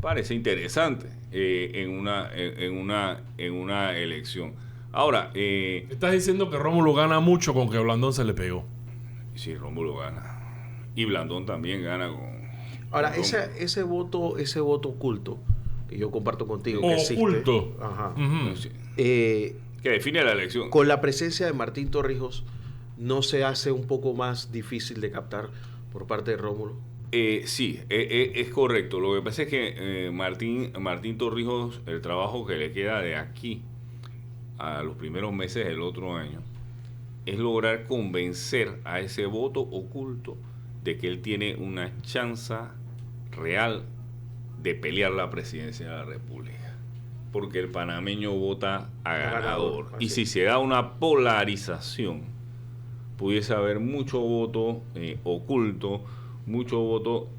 [SPEAKER 3] parece interesante en una elección. Ahora,
[SPEAKER 1] estás diciendo que Rómulo gana mucho con que Blandón se le pegó.
[SPEAKER 3] Sí, Rómulo gana. Y Blandón también gana con...
[SPEAKER 2] Ahora, ese voto oculto que yo comparto contigo, que existe.
[SPEAKER 1] Oculto.
[SPEAKER 2] Ajá.
[SPEAKER 3] Uh-huh. Que define la elección.
[SPEAKER 2] Con la presencia de Martín Torrijos, ¿no se hace un poco más difícil de captar por parte de Rómulo?
[SPEAKER 3] Sí, es correcto. Lo que pasa es que Martín Torrijos, el trabajo que le queda de aquí a los primeros meses del otro año, es lograr convencer a ese voto oculto de que él tiene una chance real de pelear la presidencia de la República. Porque el panameño vota a ganador. Y si se da una polarización, pudiese haber mucho voto oculto, mucho voto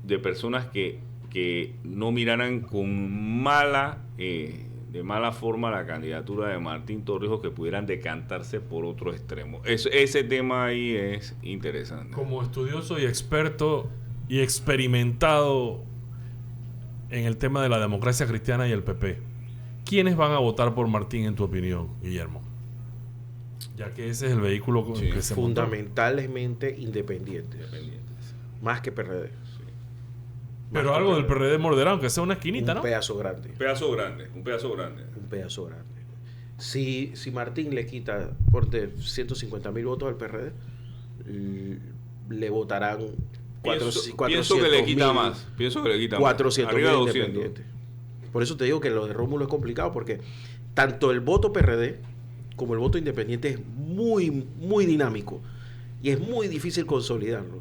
[SPEAKER 3] de personas que no miraran con de mala forma la candidatura de Martín Torrijos, que pudieran decantarse por otro extremo. Ese tema ahí es interesante.
[SPEAKER 1] Como estudioso y experto y experimentado en el tema de la democracia cristiana y el PP, ¿quiénes van a votar por Martín en tu opinión, Guillermo? Ya que ese es el vehículo con el que se
[SPEAKER 2] fundamentalmente independientes. Más que PRD.
[SPEAKER 1] Pero algo del PRD morderá, aunque sea una esquinita, ¿no?
[SPEAKER 2] Un pedazo grande.
[SPEAKER 3] Un pedazo grande.
[SPEAKER 2] Si Martín le quita por 150,000 votos al PRD, le votarán 400,000.
[SPEAKER 3] Pienso que le quita más.
[SPEAKER 2] 400,000 independientes. Por eso te digo que lo de Rómulo es complicado, porque tanto el voto PRD como el voto independiente es muy, muy dinámico. Y es muy difícil consolidarlo.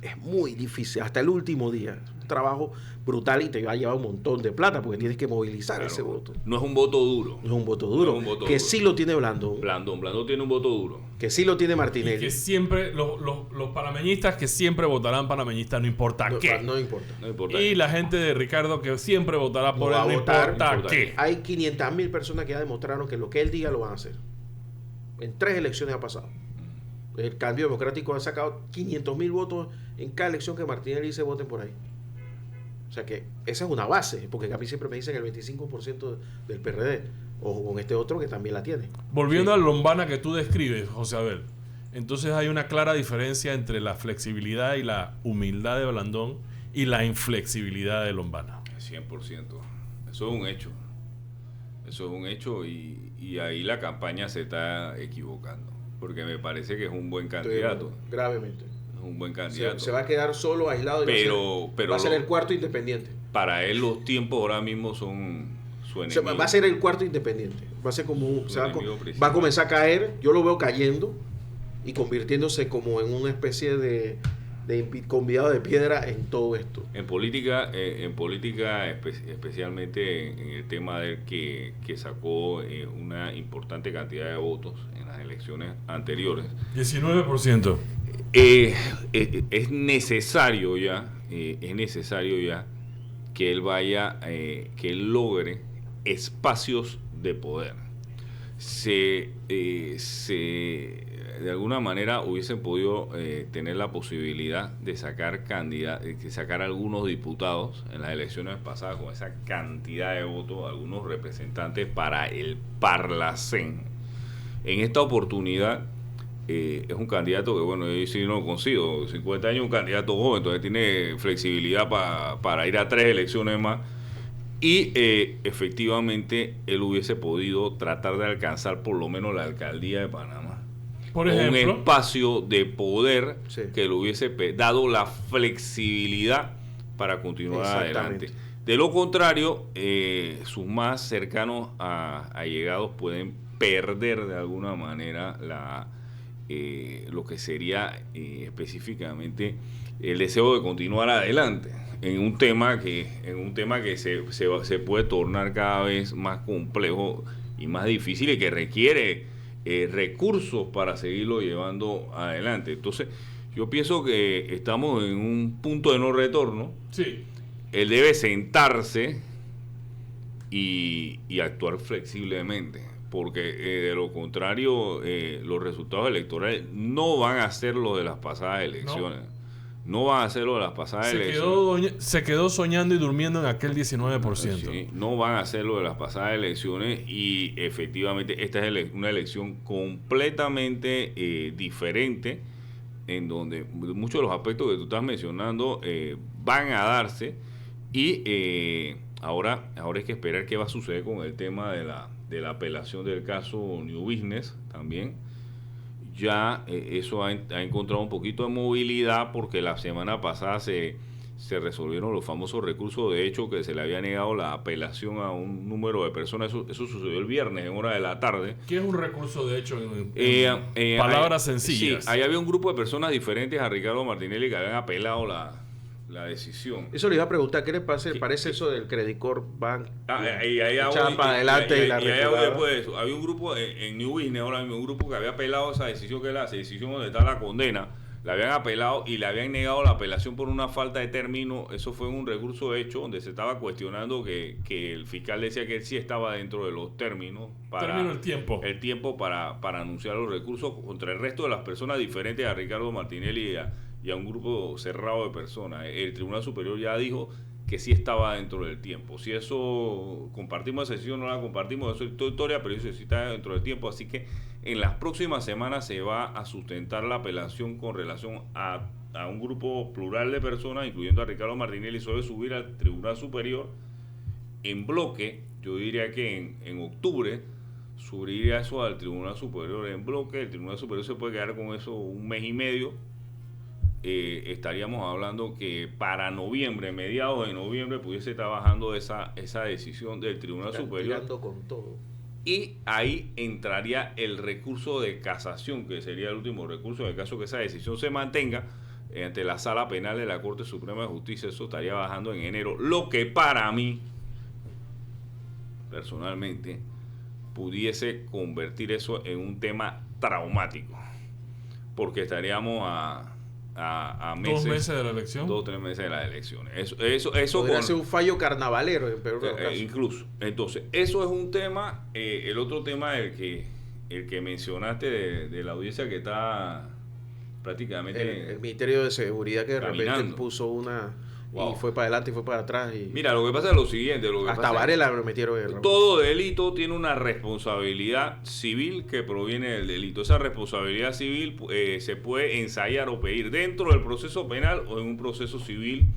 [SPEAKER 2] Es muy difícil, hasta el último día. Un trabajo brutal y te va a llevar un montón de plata porque tienes que movilizar ese voto.
[SPEAKER 3] No es un voto duro.
[SPEAKER 2] No es un voto duro. Que sí lo tiene Blandón.
[SPEAKER 3] Blandón tiene un voto duro.
[SPEAKER 2] Que sí lo tiene Martinelli.
[SPEAKER 1] Y que siempre, los panameñistas que siempre votarán panameñistas, no importa qué.
[SPEAKER 2] No importa.
[SPEAKER 1] Y la gente de Ricardo que siempre votará por él, no importa qué.
[SPEAKER 2] Hay 500,000 personas que ya demostraron que lo que él diga lo van a hacer. En 3 elecciones ha pasado. El Cambio Democrático ha sacado 500,000 votos en cada elección que Martinelli dice voten por ahí. O sea que esa es una base, porque a mí siempre me dicen el 25% del PRD, o con este otro que también la tiene.
[SPEAKER 1] Volviendo a Lombana que tú describes, José Abel, entonces hay una clara diferencia entre la flexibilidad y la humildad de Blandón y la inflexibilidad de Lombana.
[SPEAKER 3] 100%. Eso es un hecho y ahí la campaña se está equivocando. Porque me parece que es un buen candidato.
[SPEAKER 2] Gravemente.
[SPEAKER 3] es un buen candidato.
[SPEAKER 2] Se va a quedar solo, aislado,
[SPEAKER 3] pero
[SPEAKER 2] va a ser el cuarto independiente.
[SPEAKER 3] Para él los tiempos ahora mismo son su enemigo.
[SPEAKER 2] Va a ser el cuarto independiente. Va a ser como va a comenzar a caer. Yo lo veo cayendo y convirtiéndose como en una especie de convidado de piedra en todo esto.
[SPEAKER 3] En política especialmente en el tema del que sacó una importante cantidad de votos en las elecciones anteriores.
[SPEAKER 1] 19%.
[SPEAKER 3] Es necesario ya que él vaya, que él logre espacios de poder. De alguna manera hubiesen podido tener la posibilidad de sacar algunos diputados en las elecciones pasadas con esa cantidad de votos, algunos representantes para el Parlacén. En esta oportunidad es un candidato que, bueno, yo sí no lo consigo, 50 años, un candidato joven, entonces tiene flexibilidad para ir a 3 elecciones más. Y efectivamente él hubiese podido tratar de alcanzar por lo menos la alcaldía de Panamá.
[SPEAKER 1] Por ejemplo,
[SPEAKER 3] un espacio de poder que le hubiese dado la flexibilidad para continuar adelante. De lo contrario, sus más cercanos allegados pueden perder de alguna manera lo que sería específicamente el deseo de continuar adelante en un tema que se puede tornar cada vez más complejo y más difícil y que requiere recursos para seguirlo llevando adelante. Entonces, yo pienso que estamos en un punto de no retorno.
[SPEAKER 1] Sí.
[SPEAKER 3] Él debe sentarse y actuar flexiblemente, porque de lo contrario, los resultados electorales no van a ser los de las pasadas elecciones. No van a ser los de las pasadas elecciones.
[SPEAKER 1] Se quedó soñando y durmiendo en aquel 19%.
[SPEAKER 3] Sí, no van a ser los de las pasadas elecciones y efectivamente esta es una elección completamente diferente, en donde muchos de los aspectos que tú estás mencionando van a darse y ahora hay que esperar qué va a suceder con el tema de la apelación del caso New Business también. Ya eso ha encontrado un poquito de movilidad porque la semana pasada se resolvieron los famosos recursos de hecho que se le había negado la apelación a un número de personas. Eso sucedió el viernes en hora de la tarde.
[SPEAKER 1] ¿Qué es un recurso de hecho en palabras sencillas?
[SPEAKER 3] Sí, ahí había un grupo de personas diferentes a Ricardo Martinelli que habían apelado la decisión.
[SPEAKER 2] Eso le iba a preguntar, ¿qué les parece eso del Credit Corp Bank?
[SPEAKER 3] Echada
[SPEAKER 2] para adelante y la
[SPEAKER 3] después de eso, había un grupo en New Business, ahora mismo, un grupo que había apelado esa decisión, que es la decisión donde está la condena, la habían apelado y le habían negado la apelación por una falta de término. Eso fue un recurso hecho donde se estaba cuestionando que el fiscal decía que él sí estaba dentro de los términos el tiempo para anunciar los recursos contra el resto de las personas diferentes a Ricardo Martinelli y a un grupo cerrado de personas. El Tribunal Superior ya dijo que sí estaba dentro del tiempo. Si eso compartimos esa decisión o no la compartimos, eso es otra historia, pero eso sí está dentro del tiempo. Así que en las próximas semanas se va a sustentar la apelación con relación a un grupo plural de personas, incluyendo a Ricardo Martinelli. Eso debe subir al Tribunal Superior en bloque. Yo diría que en octubre subiría eso al Tribunal Superior en bloque. El Tribunal Superior se puede quedar con eso un mes y medio. Estaríamos hablando que para noviembre, mediados de noviembre, pudiese estar bajando esa decisión del Tribunal Superior.
[SPEAKER 2] Con todo.
[SPEAKER 3] Y ahí entraría el recurso de casación, que sería el último recurso en el caso que esa decisión se mantenga ante la Sala Penal de la Corte Suprema de Justicia. Eso estaría bajando en enero, lo que para mí, personalmente, pudiese convertir eso en un tema traumático, porque estaríamos a meses,
[SPEAKER 1] 2 meses de la elección.
[SPEAKER 3] 2 o 3 meses de las elecciones. Eso
[SPEAKER 2] podría ser un fallo carnavalero en peor caso.
[SPEAKER 3] Incluso. Entonces, eso es un tema. El otro tema, el que mencionaste de la audiencia que está prácticamente
[SPEAKER 2] el Ministerio de Seguridad que de
[SPEAKER 3] caminando.
[SPEAKER 2] Repente puso una y fue para adelante y fue para atrás.
[SPEAKER 3] Mira, lo que pasa es lo siguiente.
[SPEAKER 2] Hasta Varela lo metieron.
[SPEAKER 3] Todo delito tiene una responsabilidad civil que proviene del delito. Esa responsabilidad civil se puede ensayar o pedir dentro del proceso penal o en un proceso civil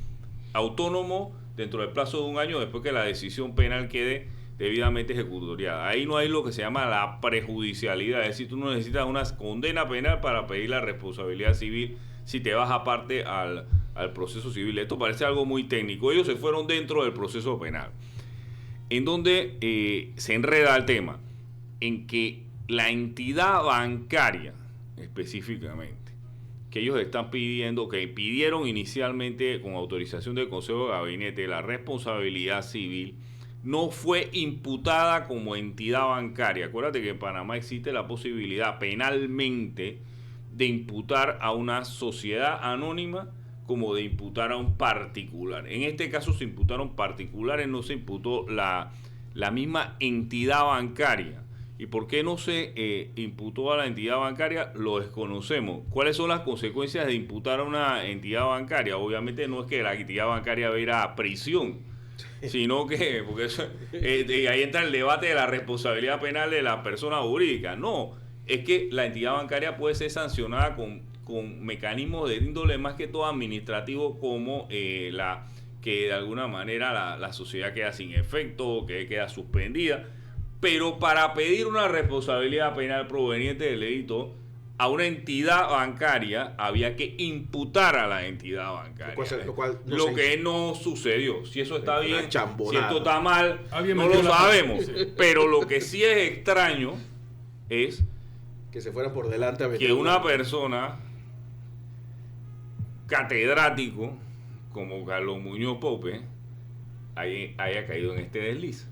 [SPEAKER 3] autónomo dentro del plazo de 1 año después que la decisión penal quede debidamente ejecutoriada. Ahí no hay lo que se llama la prejudicialidad. Es decir, tú no necesitas una condena penal para pedir la responsabilidad civil si te vas aparte al proceso civil. Esto parece algo muy técnico. Ellos se fueron dentro del proceso penal, en donde se enreda el tema, en que la entidad bancaria, específicamente, que ellos están pidiendo, que pidieron inicialmente con autorización del Consejo de Gabinete, la responsabilidad civil, no fue imputada como entidad bancaria. Acuérdate que en Panamá existe la posibilidad penalmente de imputar a una sociedad anónima como de imputar a un particular. En este caso se imputaron particulares, no se imputó la misma entidad bancaria. ¿Y por qué no se imputó a la entidad bancaria? Lo desconocemos. ¿Cuáles son las consecuencias de imputar a una entidad bancaria? Obviamente no es que la entidad bancaria va a ir a prisión, sino que, porque eso, ahí entra el debate de la responsabilidad penal de la persona jurídica. No, es que la entidad bancaria puede ser sancionada con mecanismos de índole más que todo administrativo, como que de alguna manera la sociedad queda sin efecto, que queda suspendida. Pero para pedir una responsabilidad penal proveniente del delito a una entidad bancaria había que imputar a la entidad bancaria. Lo que no sucedió. Si eso está bien, si esto está mal, no lo sabemos. Sí. Pero lo que sí es extraño es
[SPEAKER 2] que se fuera por delante a
[SPEAKER 3] que una persona catedrático como Carlos Muñoz Pope haya caído en este desliz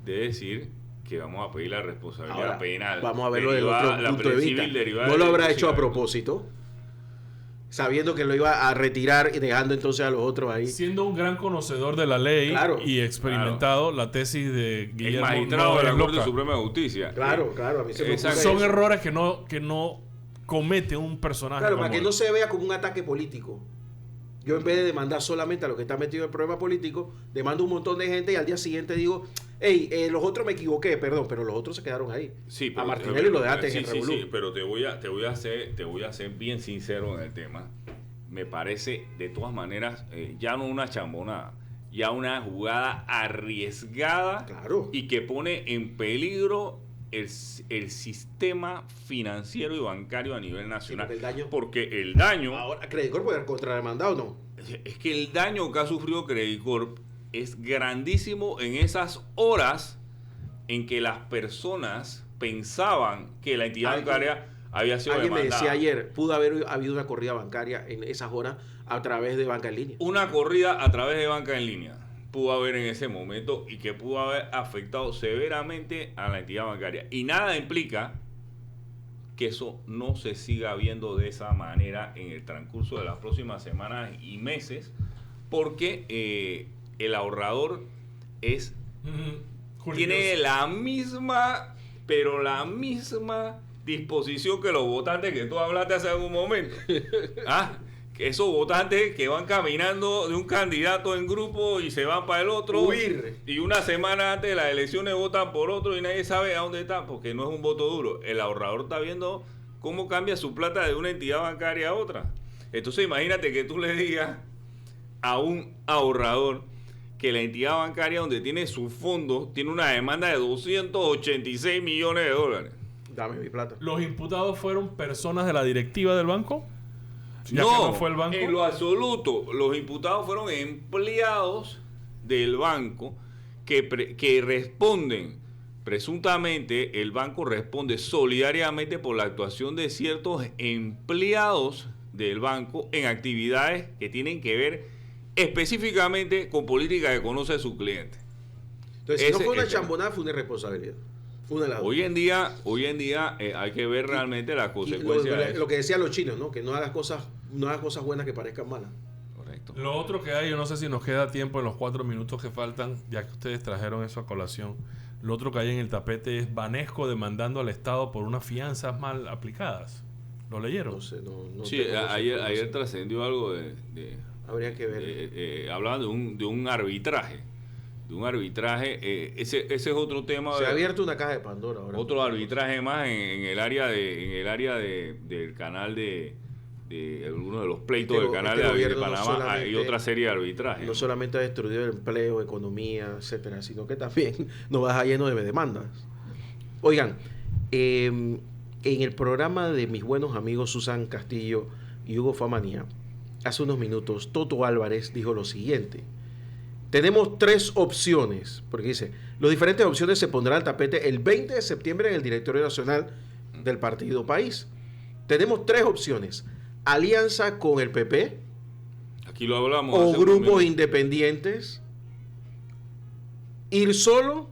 [SPEAKER 3] de decir que vamos a pedir la responsabilidad penal.
[SPEAKER 2] Vamos a verlo del otro punto de vista. ¿No lo habrá hecho a propósito? Sabiendo que lo iba a retirar y dejando entonces a los otros ahí.
[SPEAKER 1] Siendo un gran conocedor de la ley, y experimentado, la tesis de Guillermo,
[SPEAKER 3] el magistrado de la Corte Suprema de Justicia.
[SPEAKER 2] Claro. A mí se me ocurre
[SPEAKER 1] son errores que no comete un personaje.
[SPEAKER 2] Claro, para que no se vea como un ataque político. Yo, en vez de demandar solamente a los que están metidos en el problema político, demando un montón de gente y al día siguiente digo, hey, los otros me equivoqué, perdón, pero los otros se quedaron ahí.
[SPEAKER 3] Sí,
[SPEAKER 2] a Martinelli lo dejaste en el revolú.
[SPEAKER 3] Sí, pero te voy a ser bien sincero en el tema. Me parece, de todas maneras, ya no una chambonada, ya una jugada arriesgada, y que pone en peligro el sistema financiero y bancario a nivel nacional.
[SPEAKER 2] Sí,
[SPEAKER 3] porque el daño...
[SPEAKER 2] Ahora, ¿Credit Corp puede haber contrademandado o no?
[SPEAKER 3] Es que el daño que ha sufrido Credit Corp es grandísimo en esas horas en que las personas pensaban que la entidad bancaria había sido demandada.
[SPEAKER 2] Alguien me decía ayer, pudo haber habido una corrida bancaria en esas horas a través de banca en línea.
[SPEAKER 3] Una corrida a través de banca en línea pudo haber en ese momento, y que pudo haber afectado severamente a la entidad bancaria. Y nada implica que eso no se siga viendo de esa manera en el transcurso de las próximas semanas y meses, porque el ahorrador tiene la misma disposición que los votantes que tú hablaste hace algún momento. Esos votantes que van caminando de un candidato en grupo y se van para el otro, y una semana antes de las elecciones votan por otro y nadie sabe a dónde están, porque no es un voto duro. El ahorrador está viendo cómo cambia su plata de una entidad bancaria a otra. Entonces imagínate que tú le digas a un ahorrador que la entidad bancaria donde tiene sus fondos tiene una demanda de 286 millones de dólares.
[SPEAKER 2] Dame mi plata.
[SPEAKER 1] ¿Los imputados fueron personas de la directiva del banco?
[SPEAKER 3] No fue el banco. En lo absoluto. Los imputados fueron empleados del banco que responden, presuntamente el banco responde solidariamente por la actuación de ciertos empleados del banco en actividades que tienen que ver específicamente con política que conoce a su cliente.
[SPEAKER 2] Entonces, si no fue una chambonada, fue una irresponsabilidad.
[SPEAKER 3] Hoy en día hay que ver realmente las consecuencias.
[SPEAKER 2] Lo que decían los chinos, ¿no? Que no hagas cosas buenas que parezcan malas.
[SPEAKER 3] Correcto.
[SPEAKER 1] Lo otro que hay, yo no sé si nos queda tiempo en los 4 minutos que faltan, ya que ustedes trajeron eso a colación. Lo otro que hay en el tapete es Banesco demandando al Estado por unas fianzas mal aplicadas. ¿Lo leyeron?
[SPEAKER 2] No sé, no.
[SPEAKER 3] Sí, ayer trascendió algo
[SPEAKER 2] habría que ver.
[SPEAKER 3] Hablaban de un arbitraje. Ese es otro tema.
[SPEAKER 2] Se ha abierto una caja de Pandora ahora.
[SPEAKER 3] Otro arbitraje más en el área del canal de algunos de los pleitos del canal de Panamá. Hay otra serie de arbitrajes.
[SPEAKER 2] No solamente ha destruido el empleo, economía, etcétera, sino que también nos va lleno de demandas. Oigan, en el programa de mis buenos amigos Susan Castillo y Hugo Famanía, hace unos minutos, Toto Álvarez dijo lo siguiente. Tenemos 3 opciones, porque dice, las diferentes opciones se pondrán al tapete el 20 de septiembre en el Directorio Nacional del Partido País. Tenemos 3 opciones. Alianza con el PP.
[SPEAKER 3] Aquí lo hablamos.
[SPEAKER 2] O grupos independientes. Ir solo.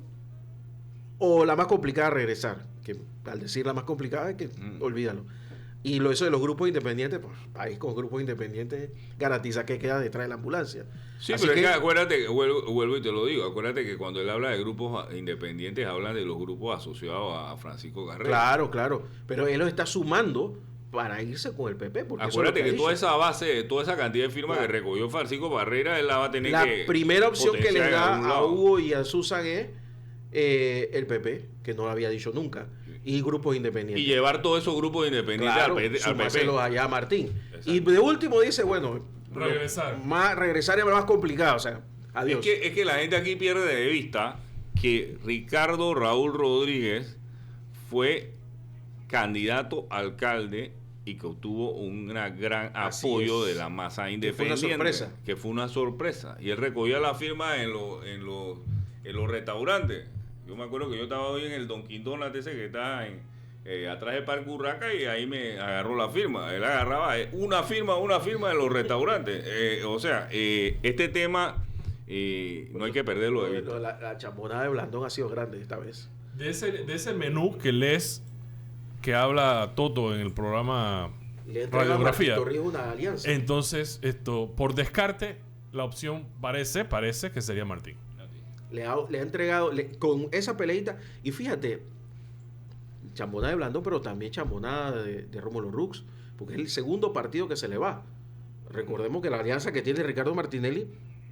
[SPEAKER 2] O la más complicada, regresar. Que al decir la más complicada, es que olvídalo. Y eso de los grupos independientes, pues país con grupos independientes garantiza que queda detrás de la ambulancia.
[SPEAKER 3] Sí,
[SPEAKER 2] Así
[SPEAKER 3] pero
[SPEAKER 2] que,
[SPEAKER 3] es que acuérdate, vuelvo y te lo digo, acuérdate que cuando él habla de grupos independientes, habla de los grupos asociados a Francisco Carrera.
[SPEAKER 2] Claro, pero él los está sumando para irse con el PP. Porque
[SPEAKER 3] acuérdate
[SPEAKER 2] eso es lo
[SPEAKER 3] que
[SPEAKER 2] ha
[SPEAKER 3] toda
[SPEAKER 2] dicho.
[SPEAKER 3] esa base, toda esa cantidad de firmas que recogió Francisco Barrera, él la va a tener
[SPEAKER 2] La
[SPEAKER 3] que
[SPEAKER 2] primera opción que le
[SPEAKER 3] potenciar en
[SPEAKER 2] da
[SPEAKER 3] algún
[SPEAKER 2] a
[SPEAKER 3] lado.
[SPEAKER 2] Hugo y a Susan es el PP, que no lo había dicho nunca, y grupos independientes.
[SPEAKER 3] Y llevar todos esos grupos independientes
[SPEAKER 2] Claro,
[SPEAKER 3] al PP.
[SPEAKER 2] sumárselos allá a Martín.
[SPEAKER 3] Exacto.
[SPEAKER 2] Y de último dice, bueno, regresar es más complicado, o sea, adiós.
[SPEAKER 3] Es que la gente aquí pierde de vista que Ricardo Raúl Rodríguez fue candidato a alcalde y que obtuvo un gran
[SPEAKER 2] Así
[SPEAKER 3] apoyo
[SPEAKER 2] es.
[SPEAKER 3] de la masa
[SPEAKER 2] Que
[SPEAKER 3] independiente.
[SPEAKER 2] fue una sorpresa.
[SPEAKER 3] Que fue una sorpresa. Y él recogía la firma en los restaurantes. Yo me acuerdo que yo estaba hoy en el Dunkin' Donuts ese que está atrás del Parque Urraca y ahí me agarró la firma. Él agarraba una firma en los restaurantes. O sea, este tema no hay que perderlo de vista.
[SPEAKER 2] La champonada de Blandón ha sido grande esta vez.
[SPEAKER 1] De ese menú que lees, que habla Toto en el programa
[SPEAKER 2] Le entrega a
[SPEAKER 1] Radiografía.
[SPEAKER 2] Martín Torrijos una alianza.
[SPEAKER 1] Entonces, por descarte, la opción parece que sería Martín.
[SPEAKER 2] Le ha entregado con esa peleita. Y fíjate, chambonada de Blandón, pero también chambonada de Rómulo Rux, porque es el segundo partido que se le va. Recordemos que la alianza que tiene Ricardo Martinelli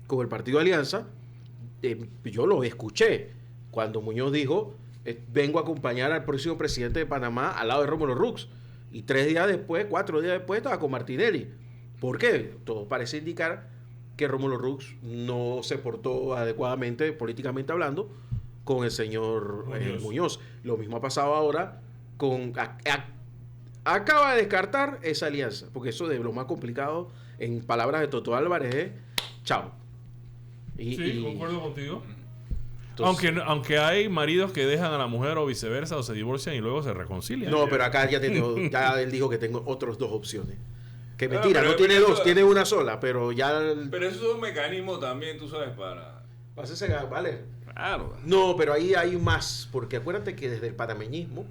[SPEAKER 2] con el partido Alianza, yo lo escuché cuando Muñoz dijo, vengo a acompañar al próximo presidente de Panamá al lado de Rómulo Rux. Y 4 días después estaba con Martinelli. ¿Por qué? Todo parece indicar que Rómulo Rux no se portó adecuadamente, políticamente hablando, con el señor Muñoz. Lo mismo ha pasado ahora con... acaba de descartar esa alianza, porque eso de lo más complicado, en palabras de Toto Álvarez, es chao.
[SPEAKER 1] Sí, concuerdo contigo.
[SPEAKER 2] Entonces,
[SPEAKER 1] Aunque hay maridos que dejan a la mujer o viceversa, o se divorcian y luego se reconcilian.
[SPEAKER 2] no, pero acá ya él dijo que tengo otras 2 opciones. Que
[SPEAKER 3] Bueno,
[SPEAKER 2] mentira,
[SPEAKER 3] pero
[SPEAKER 2] no tiene
[SPEAKER 3] eso-
[SPEAKER 2] 2, tiene una sola, pero ya...
[SPEAKER 3] Pero eso es un mecanismo también, tú sabes, para...
[SPEAKER 2] Vale.
[SPEAKER 3] Claro.
[SPEAKER 2] No, pero ahí hay más, porque acuérdate que desde el panameñismo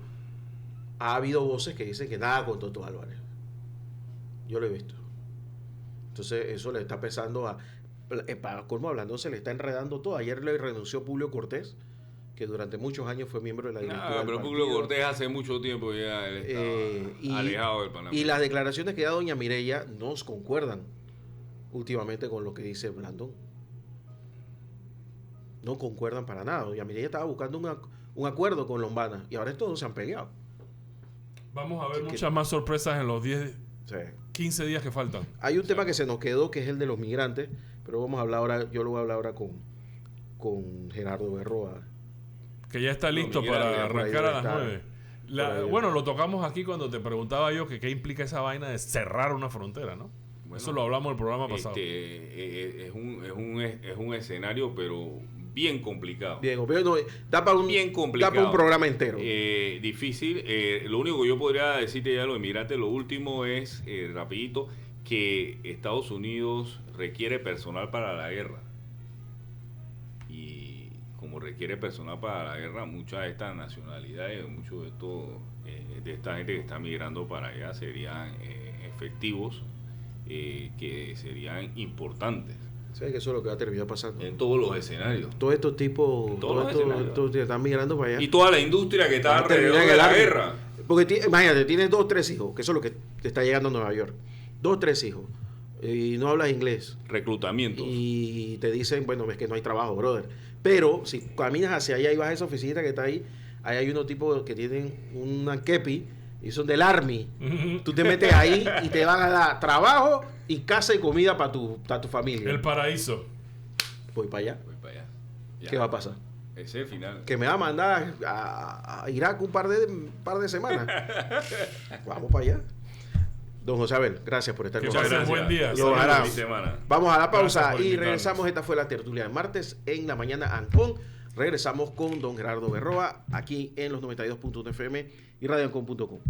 [SPEAKER 2] ha habido voces que dicen que nada con Toto Álvarez. Yo lo he visto. Entonces eso le está pesando para colmo hablando, se le está enredando todo. Ayer le renunció Publio Cortés, que durante muchos años fue miembro de la directiva del
[SPEAKER 3] pero
[SPEAKER 2] partido.
[SPEAKER 3] Publio Cortés hace mucho tiempo ya él estaba alejado del Panamá.
[SPEAKER 2] Y las declaraciones que da doña Mireya no concuerdan últimamente con lo que dice Blandón. No concuerdan para nada. Doña Mireya estaba buscando un acuerdo con Lombana y ahora estos dos se han peleado.
[SPEAKER 1] Vamos a ver
[SPEAKER 2] Así que-
[SPEAKER 1] muchas más sorpresas en los
[SPEAKER 2] Sí.
[SPEAKER 1] 15 días que faltan.
[SPEAKER 2] Hay un tema que se nos quedó, que es el de los migrantes, pero vamos a hablar ahora, yo lo voy a hablar ahora con Gerardo Berroa.
[SPEAKER 1] Que ya está listo
[SPEAKER 3] migrantes,
[SPEAKER 1] para
[SPEAKER 2] por ahí
[SPEAKER 1] arrancar a
[SPEAKER 2] debe
[SPEAKER 1] las
[SPEAKER 2] estar.
[SPEAKER 1] 9. Bueno, lo tocamos aquí cuando te preguntaba yo que qué implica esa vaina de cerrar una frontera, ¿no?
[SPEAKER 3] Bueno,
[SPEAKER 1] Eso lo hablamos en el programa pasado.
[SPEAKER 3] Es un escenario, pero bien complicado.
[SPEAKER 2] Bien, pero no, da para un,
[SPEAKER 3] Bien complicado.
[SPEAKER 2] da para un programa entero.
[SPEAKER 3] Difícil. Lo único que yo podría decirte ya de los inmigrantes, lo último es, rapidito, que Estados Unidos requiere personal para la guerra. Y como requiere personal para la guerra, muchas de estas nacionalidades, muchos de estos de esta gente que está migrando para allá serían efectivos, que serían importantes
[SPEAKER 2] ¿Sabes que eso es lo que va a terminar pasando?
[SPEAKER 3] en todos los escenarios.
[SPEAKER 2] Todos estos tipos,
[SPEAKER 3] Todos los escenarios.
[SPEAKER 2] estos que están migrando para allá.
[SPEAKER 3] Y toda la industria que está
[SPEAKER 2] van a terminar
[SPEAKER 3] alrededor
[SPEAKER 2] en
[SPEAKER 3] de
[SPEAKER 2] el
[SPEAKER 3] la
[SPEAKER 2] army.
[SPEAKER 3] guerra.
[SPEAKER 2] Porque imagínate, tienes 2 o 3 hijos, que eso es lo que te está llegando a Nueva York. 2 o 3 hijos. Y no hablas inglés.
[SPEAKER 3] Reclutamientos.
[SPEAKER 2] Y te dicen, bueno, es que no hay trabajo, brother. Pero si caminas hacia allá y vas a esa oficina que está ahí hay unos tipos que tienen una kepi y son del Army. Tú te metes ahí y te van a dar trabajo y casa y comida para tu familia.
[SPEAKER 1] El paraíso.
[SPEAKER 2] Voy para allá.
[SPEAKER 3] Voy para allá. Ya.
[SPEAKER 2] ¿Qué va a pasar?
[SPEAKER 3] Ese es el final.
[SPEAKER 2] Que me va a mandar a Irak un par de semanas. Vamos para allá. Don José Abel, gracias por estar
[SPEAKER 1] Que
[SPEAKER 2] con
[SPEAKER 1] pasen
[SPEAKER 2] nosotros.
[SPEAKER 1] buen día.
[SPEAKER 2] Lo hará.
[SPEAKER 3] Feliz semana.
[SPEAKER 2] Vamos a la pausa
[SPEAKER 1] Gracias por
[SPEAKER 2] y
[SPEAKER 1] invitarnos.
[SPEAKER 2] regresamos. Esta fue la tertulia de martes en la mañana Ancon. Regresamos con don Gerardo Berroa aquí en los 92.1 FM y radioancon.com.